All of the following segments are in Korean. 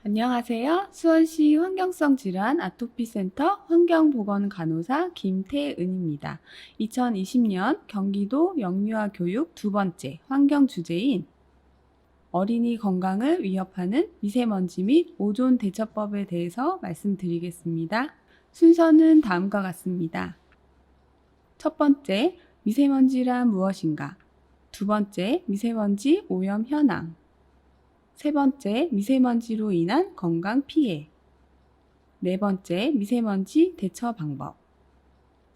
안녕하세요. 수원시 환경성 질환 아토피센터 환경보건간호사 김태은입니다. 2020년 경기도 영유아 교육 두 번째 환경 주제인 어린이 건강을 위협하는 미세먼지 및 오존 대처법에 대해서 말씀드리겠습니다. 순서는 다음과 같습니다. 첫 번째, 미세먼지란 무엇인가? 두 번째, 미세먼지 오염 현황. 세 번째, 미세먼지로 인한 건강 피해. 네 번째, 미세먼지 대처 방법.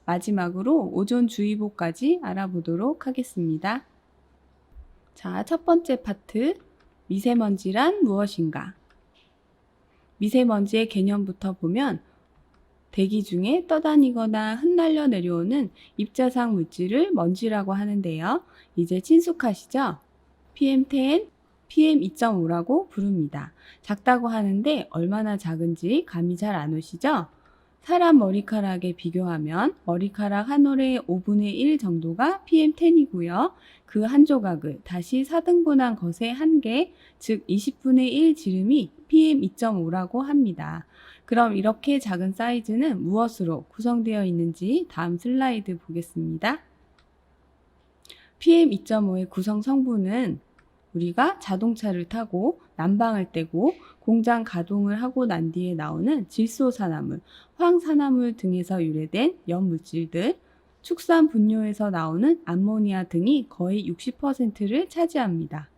마지막으로 오존주의보까지 알아보도록 하겠습니다. 자, 첫 번째 파트, 미세먼지란 무엇인가? 미세먼지의 개념부터 보면 대기 중에 떠다니거나 흩날려 내려오는 입자상 물질을 먼지라고 하는데요. 이제 친숙하시죠? PM10, PM2.5라고 부릅니다. 작다고 하는데 얼마나 작은지 감이 잘 안 오시죠? 사람 머리카락에 비교하면 머리카락 한 올의 5분의 1 정도가 PM10이고요. 그 한 조각을 다시 4등분한 것의 한 개, 즉 20분의 1 지름이 PM2.5라고 합니다. 그럼 이렇게 작은 사이즈는 무엇으로 구성되어 있는지 다음 슬라이드 보겠습니다. PM2.5의 구성 성분은 우리가 자동차를 타고 난방을 떼고 공장 가동을 하고 난 뒤에 나오는 질소산화물, 황산화물 등에서 유래된 염물질들, 축산 분뇨에서 나오는 암모니아 등이 거의 60%를 차지합니다.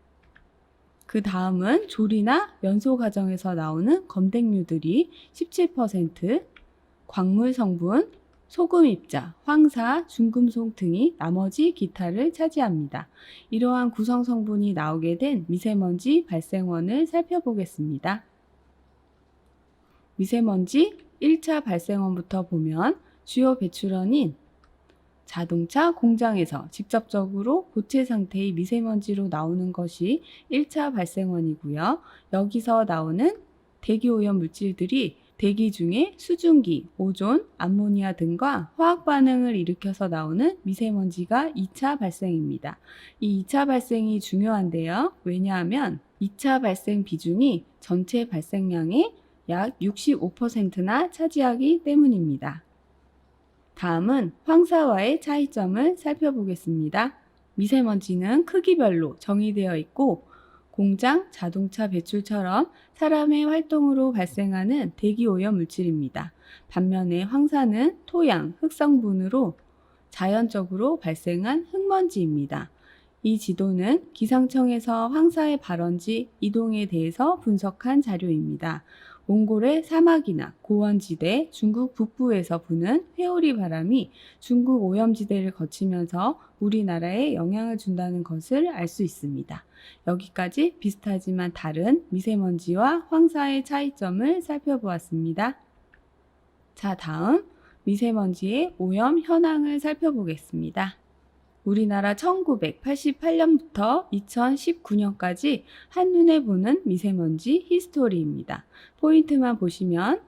그 다음은 조리나 연소 과정에서 나오는 검댕류들이 17%, 광물 성분, 소금 입자, 황사, 중금속 등이 나머지 기타를 차지합니다. 이러한 구성 성분이 나오게 된 미세먼지 발생원을 살펴보겠습니다. 미세먼지 1차 발생원부터 보면 주요 배출원인 자동차 공장에서 직접적으로 고체 상태의 미세먼지로 나오는 것이 1차 발생원이고요. 여기서 나오는 대기오염 물질들이 대기 중에 수증기, 오존, 암모니아 등과 화학 반응을 일으켜서 나오는 미세먼지가 2차 발생입니다. 이 2차 발생이 중요한데요. 왜냐하면 2차 발생 비중이 전체 발생량의 약 65%나 차지하기 때문입니다. 다음은 황사와의 차이점을 살펴보겠습니다. 미세먼지는 크기별로 정의되어 있고 공장, 자동차 배출처럼 사람의 활동으로 발생하는 대기오염 물질입니다. 반면에 황사는 토양, 흙성분으로 자연적으로 발생한 흙먼지입니다. 이 지도는 기상청에서 황사의 발원지, 이동에 대해서 분석한 자료입니다. 몽골의 사막이나 고원지대, 중국 북부에서 부는 회오리 바람이 중국 오염지대를 거치면서 우리나라에 영향을 준다는 것을 알 수 있습니다. 여기까지 비슷하지만 다른 미세먼지와 황사의 차이점을 살펴보았습니다. 자, 다음 미세먼지의 오염 현황을 살펴보겠습니다. 우리나라 1988년부터 2019년까지 한눈에 보는 미세먼지 히스토리입니다. 포인트만 보시면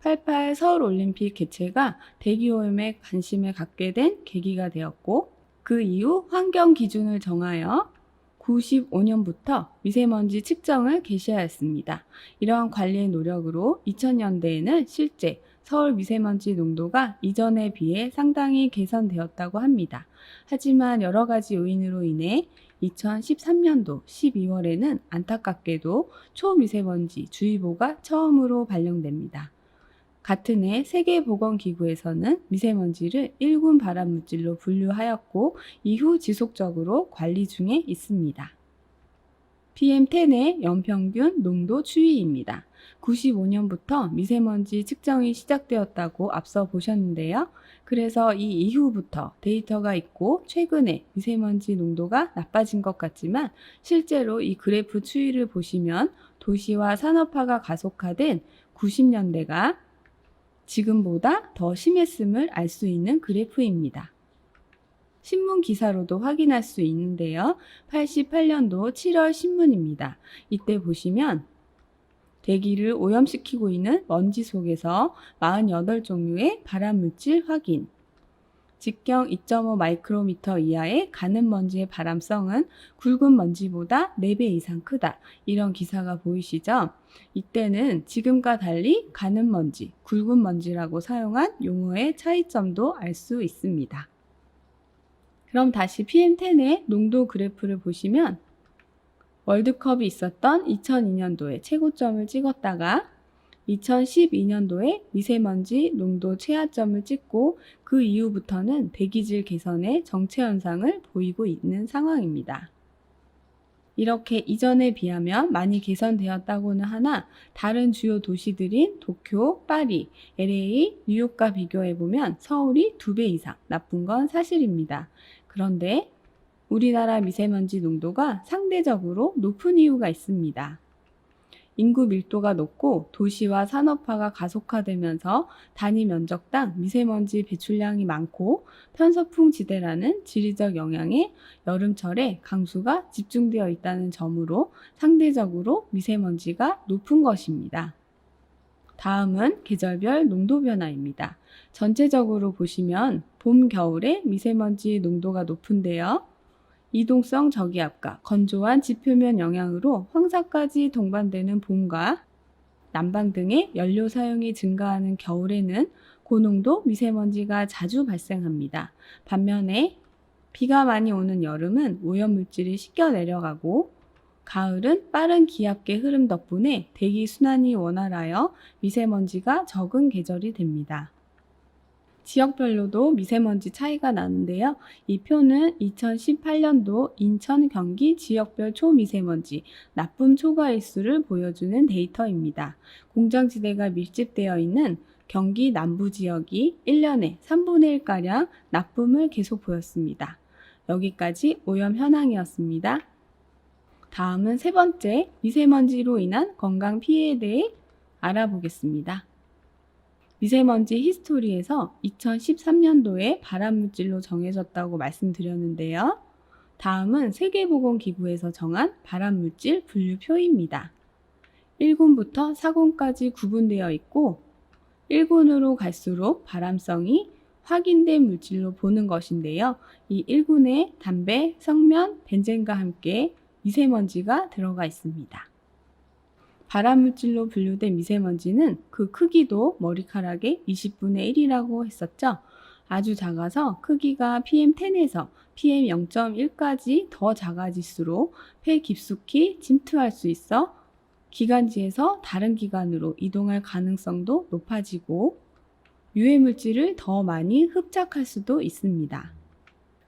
88 서울올림픽 개최가 대기오염에 관심을 갖게 된 계기가 되었고 그 이후 환경 기준을 정하여 95년부터 미세먼지 측정을 개시하였습니다. 이러한 관리의 노력으로 2000년대에는 실제 서울 미세먼지 농도가 이전에 비해 상당히 개선되었다고 합니다. 하지만 여러 가지 요인으로 인해 2013년도 12월에는 안타깝게도 초미세먼지 주의보가 처음으로 발령됩니다. 같은 해 세계보건기구에서는 미세먼지를 1군 발암물질로 분류하였고 이후 지속적으로 관리 중에 있습니다. PM10의 연평균 농도 추이입니다. 95년부터 미세먼지 측정이 시작되었다고 앞서 보셨는데요. 그래서 이 이후부터 데이터가 있고 최근에 미세먼지 농도가 나빠진 것 같지만 실제로 이 그래프 추이를 보시면 도시와 산업화가 가속화된 90년대가 지금보다 더 심했음을 알 수 있는 그래프입니다. 신문 기사로도 확인할 수 있는데요. 88년도 7월 신문입니다. 이때 보시면 대기를 오염시키고 있는 먼지 속에서 48종류의 발암물질 확인, 직경 2.5 마이크로미터 이하의 가는 먼지의 발암성은 굵은 먼지보다 4배 이상 크다. 이런 기사가 보이시죠? 이때는 지금과 달리 가는 먼지, 굵은 먼지라고 사용한 용어의 차이점도 알 수 있습니다. 그럼 다시 PM10의 농도 그래프를 보시면 월드컵이 있었던 2002년도에 최고점을 찍었다가 2012년도에 미세먼지 농도 최하점을 찍고 그 이후부터는 대기질 개선의 정체 현상을 보이고 있는 상황입니다. 이렇게 이전에 비하면 많이 개선되었다고는 하나 다른 주요 도시들인 도쿄, 파리, LA, 뉴욕과 비교해보면 서울이 2배 이상 나쁜 건 사실입니다. 그런데 우리나라 미세먼지 농도가 상대적으로 높은 이유가 있습니다. 인구 밀도가 높고 도시와 산업화가 가속화되면서 단위 면적당 미세먼지 배출량이 많고 편서풍지대라는 지리적 영향에 여름철에 강수가 집중되어 있다는 점으로 상대적으로 미세먼지가 높은 것입니다. 다음은 계절별 농도 변화입니다. 전체적으로 보시면 봄, 겨울에 미세먼지 농도가 높은데요. 이동성 저기압과 건조한 지표면 영향으로 황사까지 동반되는 봄과 난방 등의 연료 사용이 증가하는 겨울에는 고농도 미세먼지가 자주 발생합니다. 반면에 비가 많이 오는 여름은 오염물질이 씻겨 내려가고 가을은 빠른 기압계 흐름 덕분에 대기 순환이 원활하여 미세먼지가 적은 계절이 됩니다. 지역별로도 미세먼지 차이가 나는데요. 이 표는 2018년도 인천, 경기 지역별 초미세먼지 나쁨 초과일수를 보여주는 데이터입니다. 공장지대가 밀집되어 있는 경기 남부 지역이 1년에 3분의 1가량 나쁨을 계속 보였습니다. 여기까지 오염 현황이었습니다. 다음은 세 번째, 미세먼지로 인한 건강 피해에 대해 알아보겠습니다. 미세먼지 히스토리에서 2013년도에 발암물질로 정해졌다고 말씀드렸는데요. 다음은 세계보건기구에서 정한 발암물질 분류표입니다. 1군부터 4군까지 구분되어 있고 1군으로 갈수록 발암성이 확인된 물질로 보는 것인데요. 이 1군에 담배, 성면, 벤젠과 함께 미세먼지가 들어가 있습니다. 발암물질로 분류된 미세먼지는 그 크기도 머리카락의 20분의 1이라고 했었죠. 아주 작아서 크기가 PM10에서 PM0.1까지 더 작아질수록 폐 깊숙이 침투할 수 있어 기관지에서 다른 기관으로 이동할 가능성도 높아지고 유해물질을 더 많이 흡착할 수도 있습니다.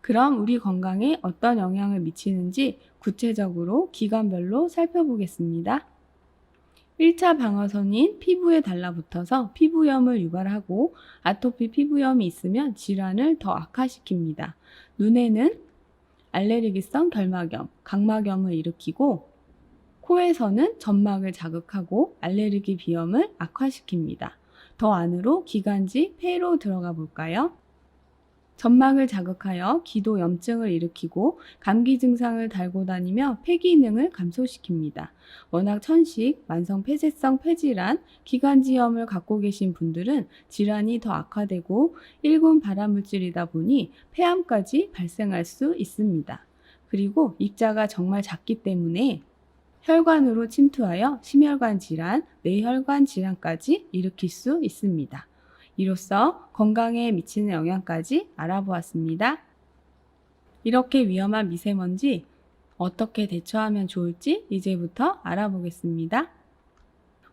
그럼 우리 건강에 어떤 영향을 미치는지 구체적으로 기관별로 살펴보겠습니다. 1차 방어선인 피부에 달라붙어서 피부염을 유발하고 아토피 피부염이 있으면 질환을 더 악화시킵니다. 눈에는 알레르기성 결막염, 각막염을 일으키고 코에서는 점막을 자극하고 알레르기 비염을 악화시킵니다. 더 안으로 기관지, 폐로 들어가 볼까요? 점막을 자극하여 기도 염증을 일으키고 감기 증상을 달고 다니며 폐 기능을 감소시킵니다. 워낙 천식, 만성 폐쇄성 폐질환, 기관지염을 갖고 계신 분들은 질환이 더 악화되고 1군 발암물질이다 보니 폐암까지 발생할 수 있습니다. 그리고 입자가 정말 작기 때문에 혈관으로 침투하여 심혈관 질환, 뇌혈관 질환까지 일으킬 수 있습니다. 이로써 건강에 미치는 영향까지 알아보았습니다. 이렇게 위험한 미세먼지 어떻게 대처하면 좋을지 이제부터 알아보겠습니다.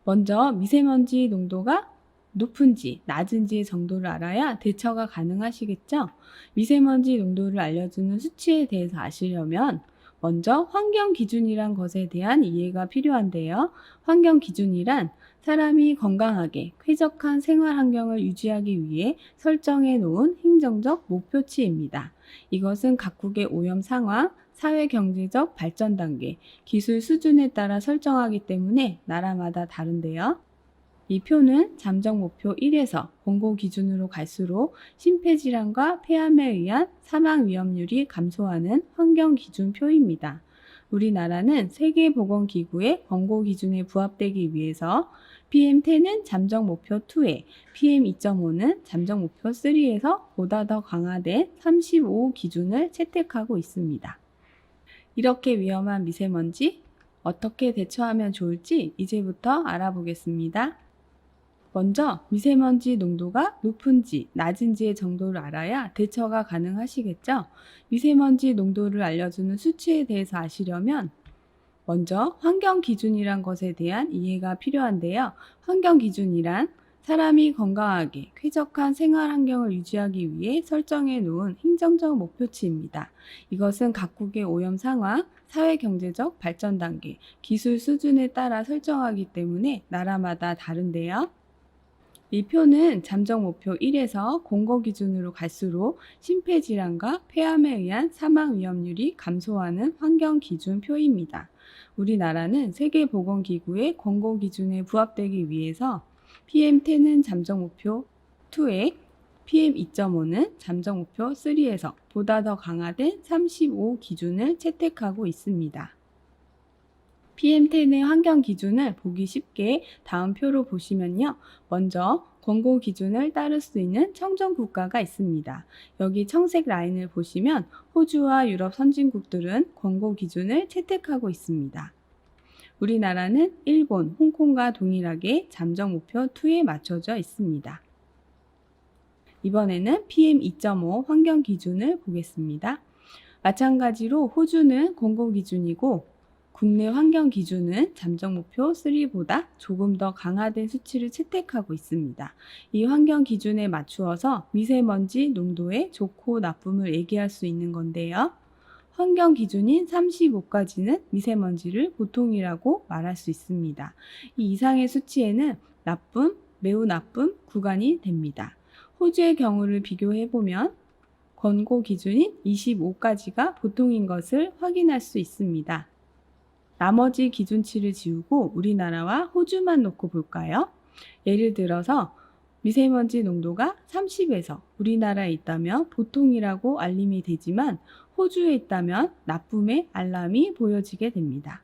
먼저 미세먼지 농도가 높은지 낮은지의 정도를 알아야 대처가 가능하시겠죠? 미세먼지 농도를 알려주는 수치에 대해서 아시려면 먼저 환경기준이란 것에 대한 이해가 필요한데요. 환경기준이란 사람이 건강하게 쾌적한 생활 환경을 유지하기 위해 설정해 놓은 행정적 목표치입니다. 이것은 각국의 오염 상황, 사회 경제적 발전 단계, 기술 수준에 따라 설정하기 때문에 나라마다 다른데요. 이 표는 잠정 목표 1에서 권고 기준으로 갈수록 심폐질환과 폐암에 의한 사망 위험률이 감소하는 환경 기준표입니다. 우리나라는 세계보건기구의 권고 기준에 부합되기 위해서 PM10은 잠정 목표 2에 PM2.5는 잠정 목표 3에서 보다 더 강화된 35 기준을 채택하고 있습니다. 이렇게 위험한 미세먼지 어떻게 대처하면 좋을지 이제부터 알아보겠습니다. 먼저 미세먼지 농도가 높은지 낮은지의 정도를 알아야 대처가 가능하시겠죠? 미세먼지 농도를 알려주는 수치에 대해서 아시려면 먼저 환경 기준이란 것에 대한 이해가 필요한데요. 환경 기준이란 사람이 건강하게 쾌적한 생활 환경을 유지하기 위해 설정해 놓은 행정적 목표치입니다. 이것은 각국의 오염 상황, 사회 경제적 발전 단계, 기술 수준에 따라 설정하기 때문에 나라마다 다른데요. 이 표는 잠정 목표 1에서 공고 기준으로 갈수록 심폐질환과 폐암에 의한 사망 위험률이 감소하는 환경 기준 표입니다. 우리나라는 세계보건기구의 권고 기준에 부합되기 위해서 PM10은 잠정 목표 2에 PM2.5는 잠정 목표 3에서 보다 더 강화된 35 기준을 채택하고 있습니다. PM10의 환경 기준을 보기 쉽게 다음 표로 보시면요. 먼저 권고 기준을 따를 수 있는 청정 국가가 있습니다. 여기 청색 라인을 보시면 호주와 유럽 선진국들은 권고 기준을 채택하고 있습니다. 우리나라는 일본, 홍콩과 동일하게 잠정 목표 2에 맞춰져 있습니다. 이번에는 PM2.5 환경 기준을 보겠습니다. 마찬가지로 호주는 권고 기준이고 국내 환경 기준은 잠정 목표 3보다 조금 더 강화된 수치를 채택하고 있습니다. 이 환경 기준에 맞추어서 미세먼지 농도의 좋고 나쁨을 얘기할 수 있는 건데요. 환경 기준인 35까지는 미세먼지를 보통이라고 말할 수 있습니다. 이 이상의 수치에는 나쁨, 매우 나쁨 구간이 됩니다. 호주의 경우를 비교해보면 권고 기준인 25까지가 보통인 것을 확인할 수 있습니다. 나머지 기준치를 지우고 우리나라와 호주만 놓고 볼까요? 예를 들어서 미세먼지 농도가 30에서 우리나라에 있다면 보통이라고 알림이 되지만 호주에 있다면 나쁨의 알람이 보여지게 됩니다.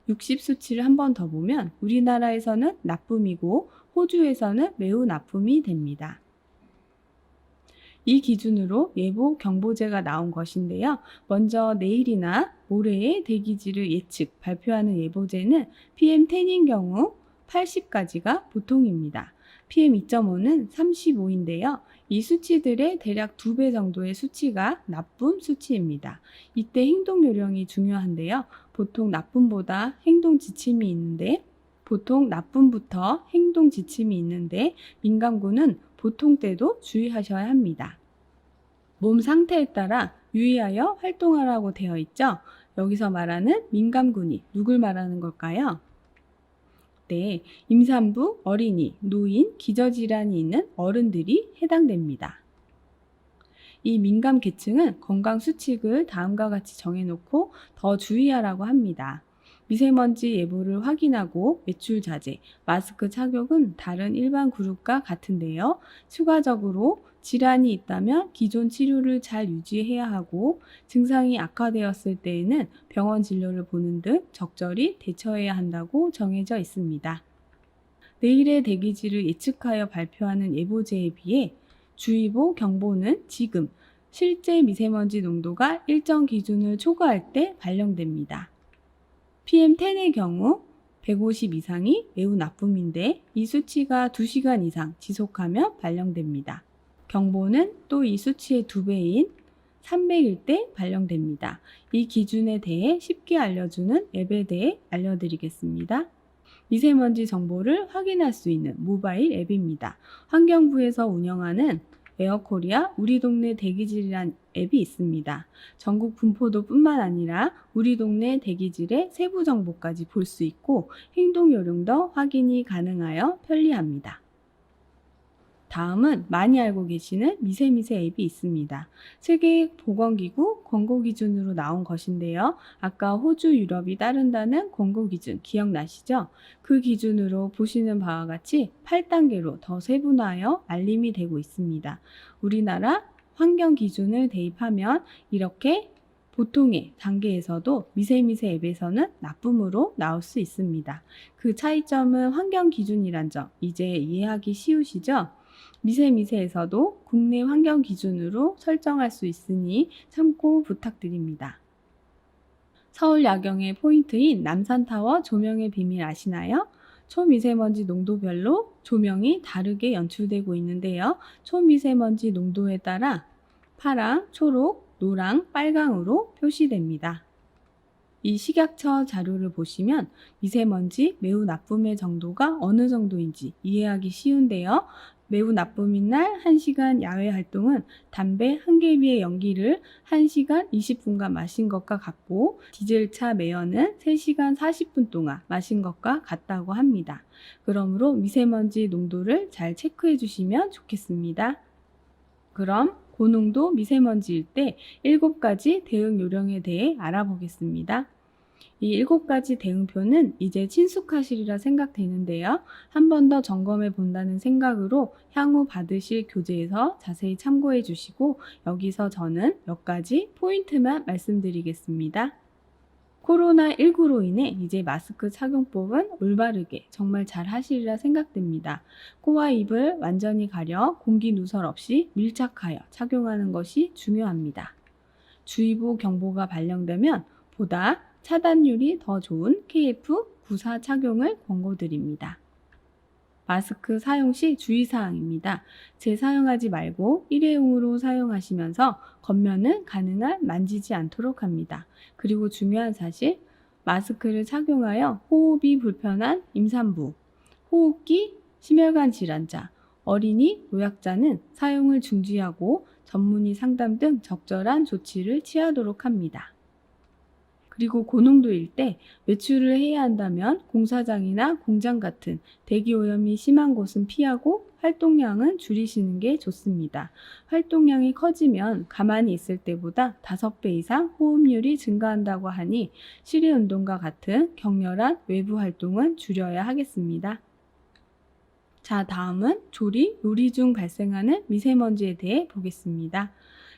60 수치를 한 번 더 보면 우리나라에서는 나쁨이고 호주에서는 매우 나쁨이 됩니다. 이 기준으로 예보 경보제가 나온 것인데요. 먼저 내일이나 모레의 대기질을 예측, 발표하는 예보제는 PM10인 경우 80까지가 보통입니다. PM2.5는 35인데요. 이 수치들의 대략 2배 정도의 수치가 나쁨 수치입니다. 이때 행동 요령이 중요한데요. 보통 나쁨보다 행동 지침이 있는데 보통 나쁨부터 행동 지침이 있는데 민감군은 보통 때도 주의하셔야 합니다. 몸 상태에 따라 유의하여 활동하라고 되어 있죠? 여기서 말하는 민감군이 누굴 말하는 걸까요? 네, 임산부, 어린이, 노인, 기저질환이 있는 어른들이 해당됩니다. 이 민감 계층은 건강 수칙을 다음과 같이 정해놓고 더 주의하라고 합니다. 미세먼지 예보를 확인하고 외출 자제, 마스크 착용은 다른 일반 그룹과 같은데요. 추가적으로 질환이 있다면 기존 치료를 잘 유지해야 하고 증상이 악화되었을 때에는 병원 진료를 보는 등 적절히 대처해야 한다고 정해져 있습니다. 내일의 대기질을 예측하여 발표하는 예보제에 비해 주의보, 경보는 지금 실제 미세먼지 농도가 일정 기준을 초과할 때 발령됩니다. PM10의 경우 150 이상이 매우 나쁨인데 이 수치가 2시간 이상 지속하면 발령됩니다. 경보는 또 이 수치의 2배인 300일 때 발령됩니다. 이 기준에 대해 쉽게 알려주는 앱에 대해 알려드리겠습니다. 미세먼지 정보를 확인할 수 있는 모바일 앱입니다. 환경부에서 운영하는 에어코리아 우리 동네 대기질이란 앱이 있습니다. 전국 분포도뿐만 아니라 우리 동네 대기질의 세부 정보까지 볼 수 있고 행동 요령도 확인이 가능하여 편리합니다. 다음은 많이 알고 계시는 미세미세 앱이 있습니다. 세계보건기구 권고 기준으로 나온 것인데요. 아까 호주, 유럽이 따른다는 권고 기준 기억나시죠? 그 기준으로 보시는 바와 같이 8단계로 더 세분화하여 알림이 되고 있습니다. 우리나라 환경 기준을 대입하면 이렇게 보통의 단계에서도 미세미세 앱에서는 나쁨으로 나올 수 있습니다. 그 차이점은 환경 기준이란 점 이제 이해하기 쉬우시죠? 미세미세에서도 국내 환경 기준으로 설정할 수 있으니 참고 부탁드립니다. 서울 야경의 포인트인 남산타워 조명의 비밀 아시나요? 초미세먼지 농도별로 조명이 다르게 연출되고 있는데요. 초미세먼지 농도에 따라 파랑, 초록, 노랑, 빨강으로 표시됩니다. 이 식약처 자료를 보시면 미세먼지 매우 나쁨의 정도가 어느 정도인지 이해하기 쉬운데요. 매우 나쁨인 날 1시간 야외 활동은 담배 1개비의 연기를 1시간 20분간 마신 것과 같고, 디젤차 매연은 3시간 40분 동안 마신 것과 같다고 합니다. 그러므로 미세먼지 농도를 잘 체크해 주시면 좋겠습니다. 그럼 고농도 미세먼지일 때 7가지 대응 요령에 대해 알아보겠습니다. 이 7가지 대응표는 이제 친숙하시리라 생각되는데요. 한 번 더 점검해 본다는 생각으로 향후 받으실 교재에서 자세히 참고해 주시고, 여기서 저는 몇 가지 포인트만 말씀드리겠습니다. 코로나19로 인해 이제 마스크 착용법은 올바르게 정말 잘 하시리라 생각됩니다. 코와 입을 완전히 가려 공기 누설 없이 밀착하여 착용하는 것이 중요합니다. 주의보 경보가 발령되면 보다 차단율이 더 좋은 KF94 착용을 권고드립니다. 마스크 사용 시 주의사항입니다. 재사용하지 말고 일회용으로 사용하시면서 겉면은 가능한 만지지 않도록 합니다. 그리고 중요한 사실, 마스크를 착용하여 호흡이 불편한 임산부, 호흡기, 심혈관 질환자, 어린이, 노약자는 사용을 중지하고 전문의 상담 등 적절한 조치를 취하도록 합니다. 그리고 고농도일 때 외출을 해야 한다면 공사장이나 공장 같은 대기오염이 심한 곳은 피하고 활동량은 줄이시는 게 좋습니다. 활동량이 커지면 가만히 있을 때보다 5배 이상 호흡률이 증가한다고 하니 실외 운동과 같은 격렬한 외부 활동은 줄여야 하겠습니다. 자, 다음은 조리, 요리 중 발생하는 미세먼지에 대해 보겠습니다.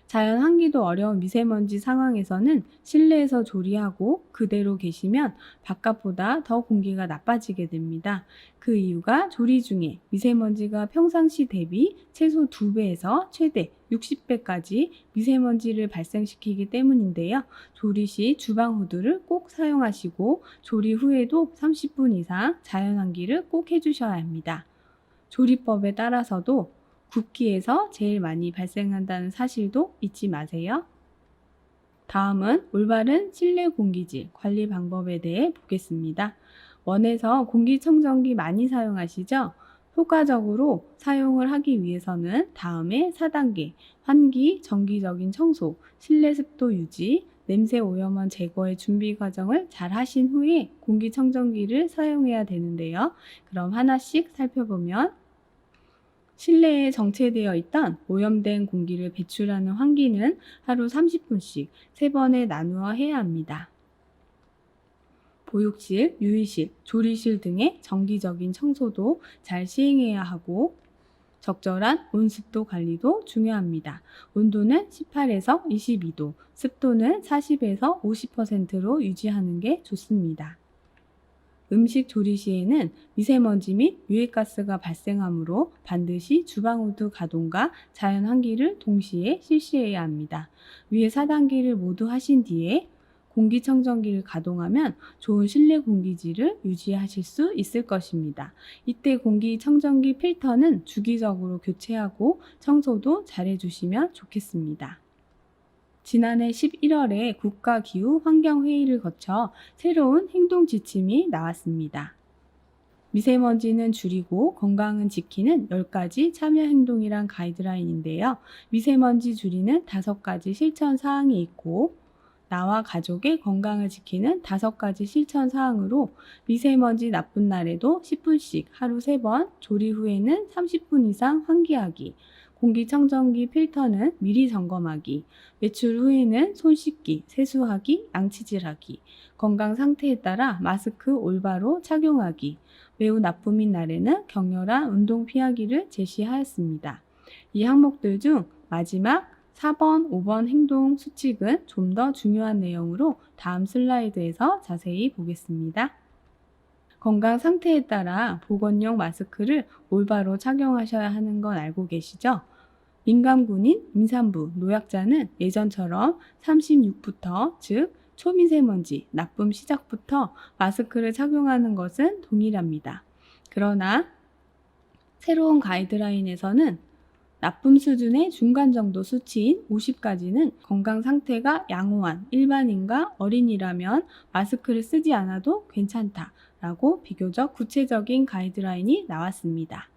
자연 환기도 어려운 미세먼지 상황에서는 실내에서 조리하고 그대로 계시면 바깥보다 더 공기가 나빠지게 됩니다. 그 이유가 조리 중에 미세먼지가 평상시 대비 최소 2배에서 최대 60배까지 미세먼지를 발생시키기 때문인데요. 조리 시 주방 후드를 꼭 사용하시고 조리 후에도 30분 이상 자연 환기를 꼭 해주셔야 합니다. 조리법에 따라서도 굽기에서 제일 많이 발생한다는 사실도 잊지 마세요. 다음은 올바른 실내 공기질 관리 방법에 대해 보겠습니다. 원에서 공기청정기 많이 사용하시죠? 효과적으로 사용을 하기 위해서는 다음에 4단계 환기, 정기적인 청소, 실내 습도 유지, 냄새 오염원 제거의 준비 과정을 잘 하신 후에 공기청정기를 사용해야 되는데요. 그럼 하나씩 살펴보면, 실내에 정체되어 있던 오염된 공기를 배출하는 환기는 하루 30분씩 3번에 나누어 해야 합니다. 보육실, 유의실, 조리실 등의 정기적인 청소도 잘 시행해야 하고, 적절한 온습도 관리도 중요합니다. 온도는 18에서 22도, 습도는 40에서 50%로 유지하는 게 좋습니다. 음식 조리 시에는 미세먼지 및 유해가스가 발생하므로 반드시 주방후드 가동과 자연 환기를 동시에 실시해야 합니다. 위에 4단계를 모두 하신 뒤에 공기청정기를 가동하면 좋은 실내 공기질을 유지하실 수 있을 것입니다. 이때 공기청정기 필터는 주기적으로 교체하고 청소도 잘 해주시면 좋겠습니다. 지난해 11월에 국가기후환경회의를 거쳐 새로운 행동 지침이 나왔습니다. 미세먼지는 줄이고 건강은 지키는 10가지 참여 행동이란 가이드라인인데요. 미세먼지 줄이는 5가지 실천 사항이 있고, 나와 가족의 건강을 지키는 5가지 실천 사항으로 미세먼지 나쁜 날에도 10분씩 하루 3번, 조리 후에는 30분 이상 환기하기, 공기청정기 필터는 미리 점검하기, 외출 후에는 손 씻기, 세수하기, 양치질하기, 건강 상태에 따라 마스크 올바로 착용하기, 매우 나쁨인 날에는 격렬한 운동 피하기를 제시하였습니다. 이 항목들 중 마지막 4번, 5번 행동 수칙은 좀 더 중요한 내용으로 다음 슬라이드에서 자세히 보겠습니다. 건강 상태에 따라 보건용 마스크를 올바로 착용하셔야 하는 건 알고 계시죠? 민감군인, 임산부, 노약자는 예전처럼 36부터 즉 초미세먼지, 나쁨 시작부터 마스크를 착용하는 것은 동일합니다. 그러나 새로운 가이드라인에서는 나쁨 수준의 중간 정도 수치인 50까지는 건강 상태가 양호한 일반인과 어린이라면 마스크를 쓰지 않아도 괜찮다라고 비교적 구체적인 가이드라인이 나왔습니다.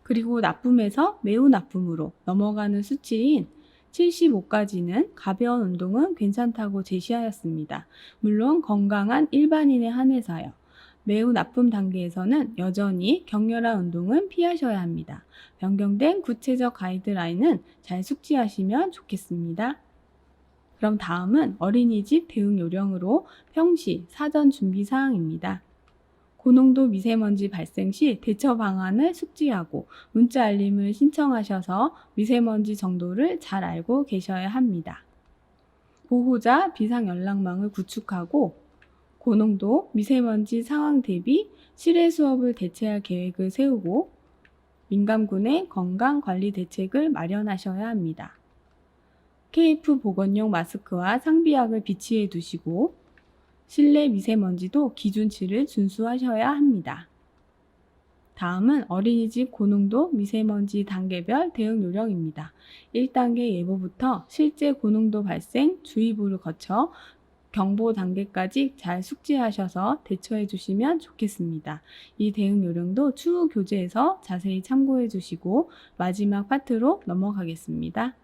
그리고 나쁨에서 매우 나쁨으로 넘어가는 수치인 75까지는 가벼운 운동은 괜찮다고 제시하였습니다. 물론 건강한 일반인에 한해서요. 매우 나쁨 단계에서는 여전히 격렬한 운동은 피하셔야 합니다. 변경된 구체적 가이드라인은 잘 숙지하시면 좋겠습니다. 그럼 다음은 어린이집 대응 요령으로 평시 사전 준비 사항입니다. 고농도 미세먼지 발생 시 대처 방안을 숙지하고 문자 알림을 신청하셔서 미세먼지 정도를 잘 알고 계셔야 합니다. 보호자 비상 연락망을 구축하고 고농도 미세먼지 상황 대비 실외 수업을 대체할 계획을 세우고 민감군의 건강관리 대책을 마련하셔야 합니다. KF 보건용 마스크와 상비약을 비치해 두시고 실내 미세먼지도 기준치를 준수하셔야 합니다. 다음은 어린이집 고농도 미세먼지 단계별 대응 요령입니다. 1단계 예보부터 실제 고농도 발생 주의보를 거쳐 경보 단계까지 잘 숙지하셔서 대처해 주시면 좋겠습니다. 이 대응 요령도 추후 교재에서 자세히 참고해 주시고 마지막 파트로 넘어가겠습니다.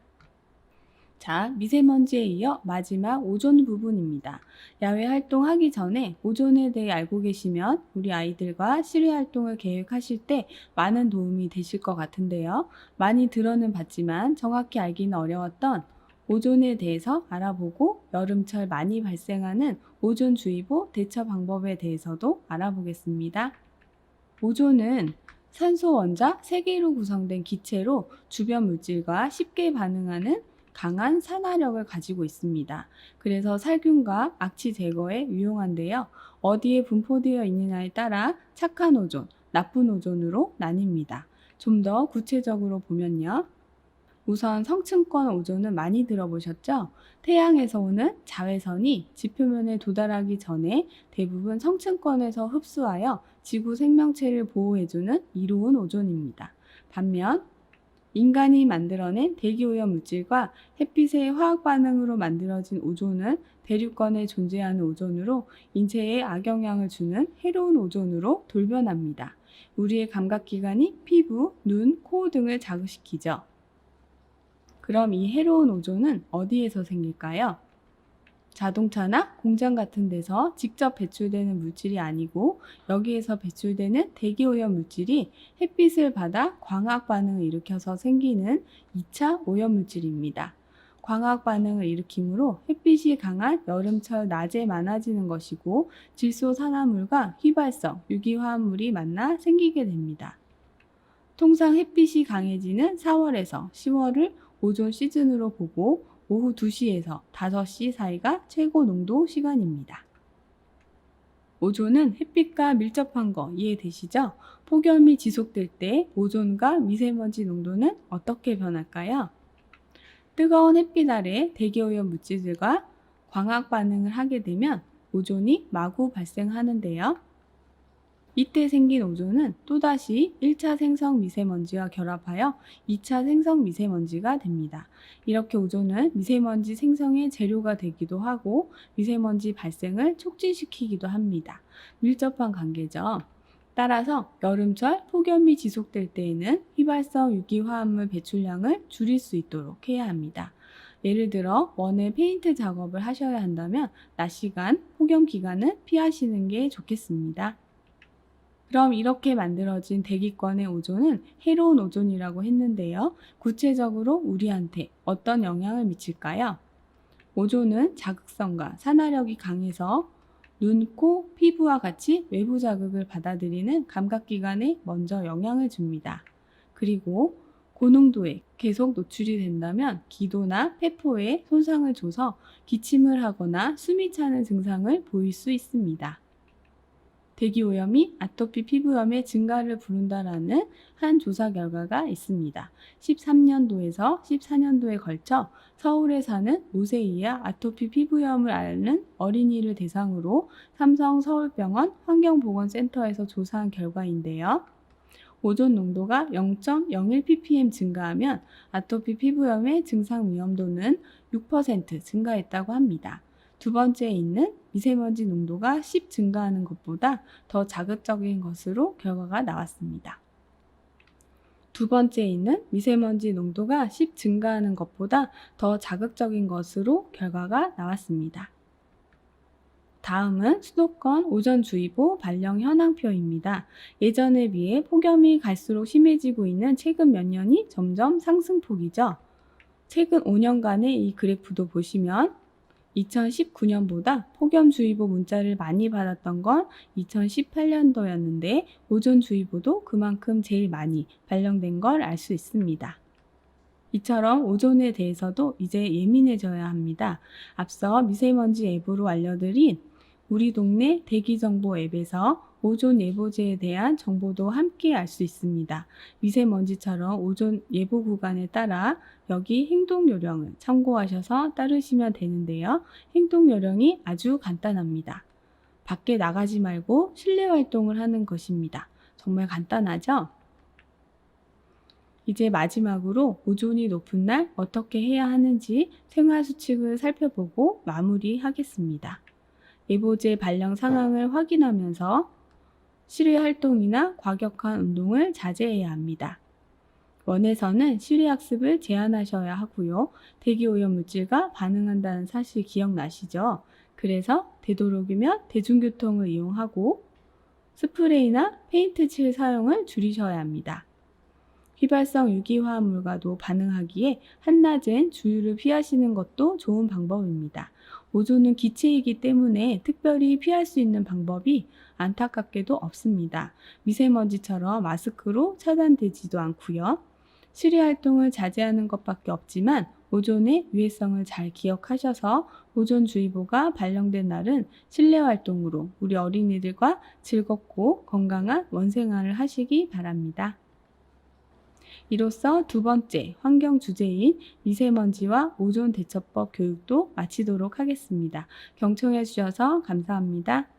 자, 미세먼지에 이어 마지막 오존 부분입니다. 야외 활동하기 전에 오존에 대해 알고 계시면 우리 아이들과 실외 활동을 계획하실 때 많은 도움이 되실 것 같은데요. 많이 들어는 봤지만 정확히 알기는 어려웠던 오존에 대해서 알아보고 여름철 많이 발생하는 오존주의보 대처 방법에 대해서도 알아보겠습니다. 오존은 산소 원자 3개로 구성된 기체로 주변 물질과 쉽게 반응하는 강한 산화력을 가지고 있습니다. 그래서 살균과 악취 제거에 유용한데요. 어디에 분포되어 있느냐에 따라 착한 오존, 나쁜 오존으로 나뉩니다. 좀 더 구체적으로 보면요. 우선 성층권 오존은 많이 들어보셨죠? 태양에서 오는 자외선이 지표면에 도달하기 전에 대부분 성층권에서 흡수하여 지구 생명체를 보호해주는 이로운 오존입니다. 반면 인간이 만들어낸 대기오염 물질과 햇빛의 화학 반응으로 만들어진 오존은 대륙권에 존재하는 오존으로 인체에 악영향을 주는 해로운 오존으로 돌변합니다. 우리의 감각기관이 피부, 눈, 코 등을 자극시키죠. 그럼 이 해로운 오존은 어디에서 생길까요? 자동차나 공장 같은 데서 직접 배출되는 물질이 아니고 여기에서 배출되는 대기오염 물질이 햇빛을 받아 광학 반응을 일으켜서 생기는 2차 오염 물질입니다. 광학 반응을 일으키므로 햇빛이 강한 여름철 낮에 많아지는 것이고 질소산화물과 휘발성, 유기화합물이 만나 생기게 됩니다. 통상 햇빛이 강해지는 4월에서 10월을 오존 시즌으로 보고 오후 2시에서 5시 사이가 최고 농도 시간입니다. 오존은 햇빛과 밀접한 거 이해되시죠? 폭염이 지속될 때 오존과 미세먼지 농도는 어떻게 변할까요? 뜨거운 햇빛 아래 대기오염 물질들과 광학 반응을 하게 되면 오존이 마구 발생하는데요. 이때 생긴 오존은 또다시 1차 생성 미세먼지와 결합하여 2차 생성 미세먼지가 됩니다. 이렇게 오존은 미세먼지 생성의 재료가 되기도 하고 미세먼지 발생을 촉진시키기도 합니다. 밀접한 관계죠. 따라서 여름철 폭염이 지속될 때에는 휘발성 유기화합물 배출량을 줄일 수 있도록 해야 합니다. 예를 들어 원에 페인트 작업을 하셔야 한다면 낮 시간, 폭염 기간은 피하시는 게 좋겠습니다. 그럼 이렇게 만들어진 대기권의 오존은 해로운 오존이라고 했는데요. 구체적으로 우리한테 어떤 영향을 미칠까요? 오존은 자극성과 산화력이 강해서 눈, 코, 피부와 같이 외부 자극을 받아들이는 감각기관에 먼저 영향을 줍니다. 그리고 고농도에 계속 노출이 된다면 기도나 폐포에 손상을 줘서 기침을 하거나 숨이 차는 증상을 보일 수 있습니다. 대기오염이 아토피 피부염의 증가를 부른다라는 한 조사 결과가 있습니다. 13년도에서 14년도에 걸쳐 서울에 사는 5세 이하 아토피 피부염을 앓는 어린이를 대상으로 삼성 서울병원 환경보건센터에서 조사한 결과인데요. 오존 농도가 0.01 ppm 증가하면 아토피 피부염의 증상 위험도는 6% 증가했다고 합니다. 두 번째에 있는 미세먼지 농도가 10 증가하는 것보다 더 자극적인 것으로 결과가 나왔습니다. 두 번째에 있는 미세먼지 농도가 10 증가하는 것보다 더 자극적인 것으로 결과가 나왔습니다. 다음은 수도권 오존주의보 발령 현황표입니다. 예전에 비해 폭염이 갈수록 심해지고 있는 최근 몇 년이 점점 상승폭이죠. 최근 5년간의 이 그래프도 보시면 2019년보다 폭염주의보 문자를 많이 받았던 건 2018년도였는데 오존주의보도 그만큼 제일 많이 발령된 걸 알 수 있습니다. 이처럼 오존에 대해서도 이제 예민해져야 합니다. 앞서 미세먼지 앱으로 알려드린 우리 동네 대기정보 앱에서 오존 예보제에 대한 정보도 함께 알 수 있습니다. 미세먼지처럼 오존 예보 구간에 따라 여기 행동 요령을 참고하셔서 따르시면 되는데요. 행동 요령이 아주 간단합니다. 밖에 나가지 말고 실내 활동을 하는 것입니다. 정말 간단하죠? 이제 마지막으로 오존이 높은 날 어떻게 해야 하는지 생활 수칙을 살펴보고 마무리하겠습니다. 예보제 발령 상황을 확인하면서 실외 활동이나 과격한 운동을 자제해야 합니다. 원에서는 실외 학습을 제한하셔야 하고요. 대기오염 물질과 반응한다는 사실 기억나시죠? 그래서 되도록이면 대중교통을 이용하고 스프레이나 페인트 칠 사용을 줄이셔야 합니다. 휘발성 유기화합물과도 반응하기에 한낮엔 주유를 피하시는 것도 좋은 방법입니다. 오존은 기체이기 때문에 특별히 피할 수 있는 방법이 안타깝게도 없습니다. 미세먼지처럼 마스크로 차단되지도 않고요. 실외 활동을 자제하는 것밖에 없지만 오존의 유해성을 잘 기억하셔서 오존주의보가 발령된 날은 실내 활동으로 우리 어린이들과 즐겁고 건강한 원생활을 하시기 바랍니다. 이로써 두 번째 환경 주제인 미세먼지와 오존 대처법 교육도 마치도록 하겠습니다. 경청해 주셔서 감사합니다.